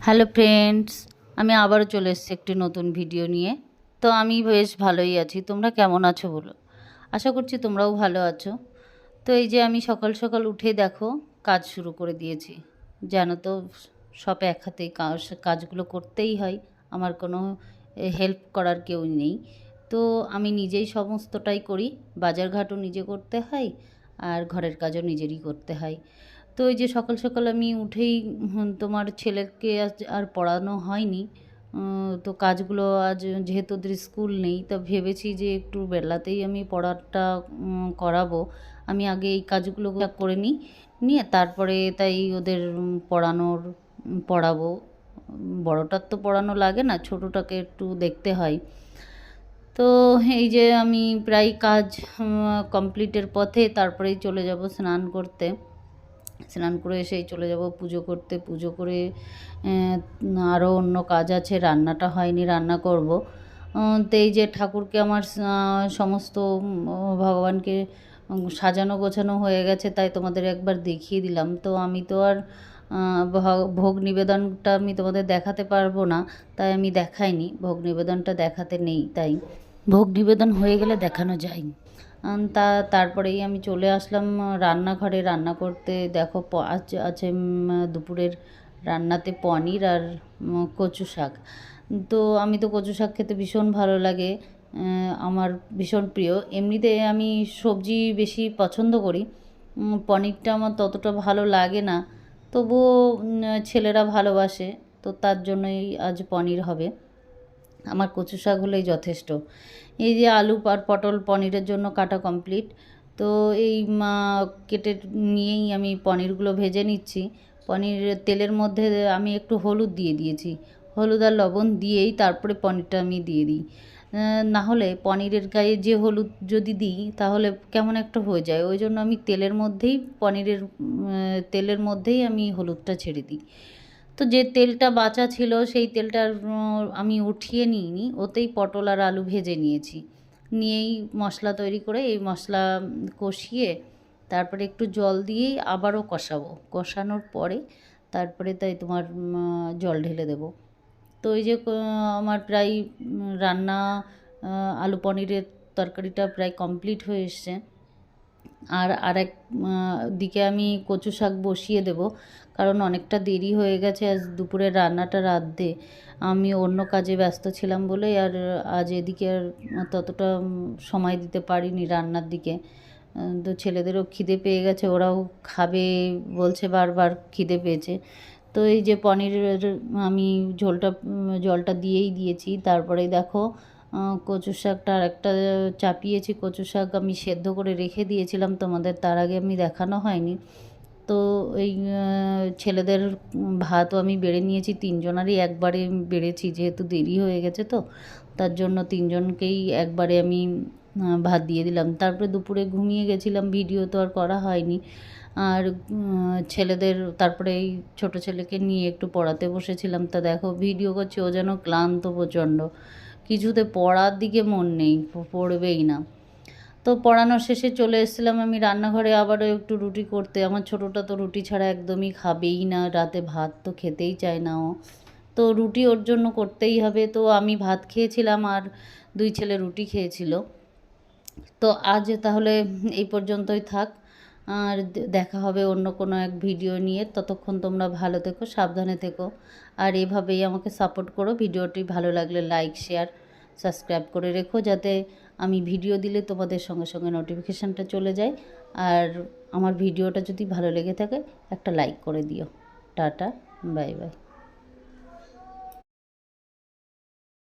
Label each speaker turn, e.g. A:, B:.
A: Hello friends, আমি আবারও চলে এসেছি একটি নতুন ভিডিও নিয়ে। তো আমি বেশ ভালোই আছি। তোমরা কেমন আছো বলো? আশা করছি তোমরাও ভালো আছো। তো এই যে আমি সকাল সকাল উঠে দেখো কাজ শুরু করে দিয়েছি। জানো তো, সব এক হাতেই কাজগুলো করতেই হয়। আমার কোনো হেল্প করার কেউ নেই। তো আমি নিজেই সমস্তটাই করি। বাজারঘাটও নিজে করতে হয়, আর ঘরের কাজও নিজেরই করতে হয়। তো এই যে সকাল সকাল আমি উঠেই তোমার ছেলেকে আর পড়ানো হয়নি। তো কাজগুলো আজ যেহেতু ওদের স্কুল নেই, তা ভেবেছি যে একটু বেলাতেই আমি পড়াটা করাবো। আমি আগে এই কাজগুলো করে নিই, নিয়ে তারপরে তাই ওদের পড়াবো। বড়টার তো পড়ানো লাগে না, ছোটোটাকে একটু দেখতে হয়। তো এই যে আমি প্রায় কাজ কমপ্লিটের পথে, তারপরেই চলে যাব স্নান করতে। স্নান করে এসেই চলে যাব পুজো করতে। পুজো করে আরও অন্য কাজ আছে, রান্নাটা হয়নি, রান্না করব। তো এই যে ঠাকুরকে আমার সমস্ত ভগবানকে সাজানো গোছানো হয়ে গেছে, তাই তোমাদের একবার দেখিয়ে দিলাম। তো আমি তো আর ভোগ নিবেদনটা আমি তোমাদের দেখাতে পারবো না, তাই আমি দেখাইনি। ভোগ নিবেদনটা দেখাতে নেই, তাই ভোগ নিবেদন হয়ে গেলে দেখানো যায়। তারপরেই আমি চলে আসলাম রান্নাঘরে রান্না করতে। দেখো আছে দুপুরের রান্নাতে পনির আর কচু শাক। তো আমি তো কচু শাক খেতে ভীষণ ভালো লাগে, আমার ভীষণ প্রিয়। এমনিতে আমি সবজি বেশি পছন্দ করি, পনিরটা আমার ততটা ভালো লাগে না, তবুও ছেলেরা ভালোবাসে, তো তার জন্যই আজ পনির হবে। আমার কচু শাক হলেই যথেষ্ট। এই যে আলু আর পটল পনিরের জন্য কাটা কমপ্লিট। তো এই কেটে নিয়েই আমি পনিরগুলো ভেজে নিচ্ছি। পনির তেলের মধ্যে আমি একটু হলুদ দিয়ে দিয়েছি, হলুদ আর লবণ দিয়েই তারপরে পনিরটা আমি দিয়ে দিই। না হলে পনিরের গায়ে যে হলুদ যদি দিই তাহলে কেমন একটা হয়ে যায়, ওই জন্য আমি তেলের মধ্যেই আমি হলুদটা ছেড়ে দিই। তো যে তেলটা বাঁচা ছিল সেই তেলটা আমি উঠিয়ে নিইনি, ওতেই পটল আর আলু ভেজে নিয়েছি। নিয়েই মশলা তৈরি করে এই মশলা কষিয়ে তারপরে একটু জল দিয়েই আবারও কষানোর পরে তারপরে তাই তোমার জল ঢেলে দেব। তো এই যে আমার প্রায় রান্না আলু পনিরের তরকারিটা প্রায় কমপ্লিট হয়ে এসছে। আর আরেক দিকে আমি কচু শাক বসিয়ে দেব, কারণ অনেকটা দেরি হয়ে গেছে। আজ দুপুরের রান্নাটা রাঁধতে আমি অন্য কাজে ব্যস্ত ছিলাম বলে আর আজ এদিকে আর ততটা সময় দিতে পারিনি রান্নার দিকে। তো ছেলেদেরও খিদে পেয়ে গেছে, ওরাও খাবে বলছে, বারবার খিদে পেয়েছে। তো এই যে পনিরের আমি জলটা দিয়েই দিয়েছি। তারপরে দেখো কচু শাকটা আরেকটা চাপিয়েছি। কচু শাক আমি সেদ্ধ করে রেখে দিয়েছিলাম তোমাদের, তার আগে আমি দেখানো হয়নি। তো এই ছেলেদের ভাতও আমি বেড়ে নিয়েছি, তিনজনারই একবারে বেড়েছি, যেহেতু দেরি হয়ে গেছে তো তার জন্য তিনজনকেই একবারে আমি ভাত দিয়ে দিলাম। তারপরে দুপুরে ঘুমিয়ে গেছিলাম, ভিডিও তো আর করা হয়নি। আর ছেলেদের তারপরে এই ছোটো ছেলেকে নিয়ে একটু পড়াতে বসেছিলাম। তা দেখো ভিডিও করছি, ও যেন ক্লান্ত প্রচণ্ড, কিছুতে পড়ার দিকে মন নেই, পড়বেই না। তো পড়ানো শেষে চলে এসেছিলাম আমি রান্নাঘরে আবারও একটু রুটি করতে। আমার ছোটোটা তো রুটি ছাড়া একদমই খাবেই না, রাতে ভাত তো খেতেই চায় না ও, তো রুটি ওর জন্য করতেই হবে। তো আমি ভাত খেয়েছিলাম আর দুই ছেলে রুটি খেয়েছিল। তো আজ তাহলে এই পর্যন্তই থাক, আর দেখা হবে অন্য কোনো এক ভিডিও নিয়ে। ততক্ষণ তোমরা ভালো থেকো, সাবধানে থেকো, আর এভাবেই আমাকে সাপোর্ট করো। ভিডিওটি ভালো লাগলে লাইক শেয়ার সাবস্ক্রাইব করে রেখো, যাতে আমি ভিডিও দিলে তোমাদের সঙ্গে সঙ্গে নোটিফিকেশানটা চলে যায়। আর আমার ভিডিওটা যদি ভালো লেগে থাকে একটা লাইক করে দিও। Tata, bye bye.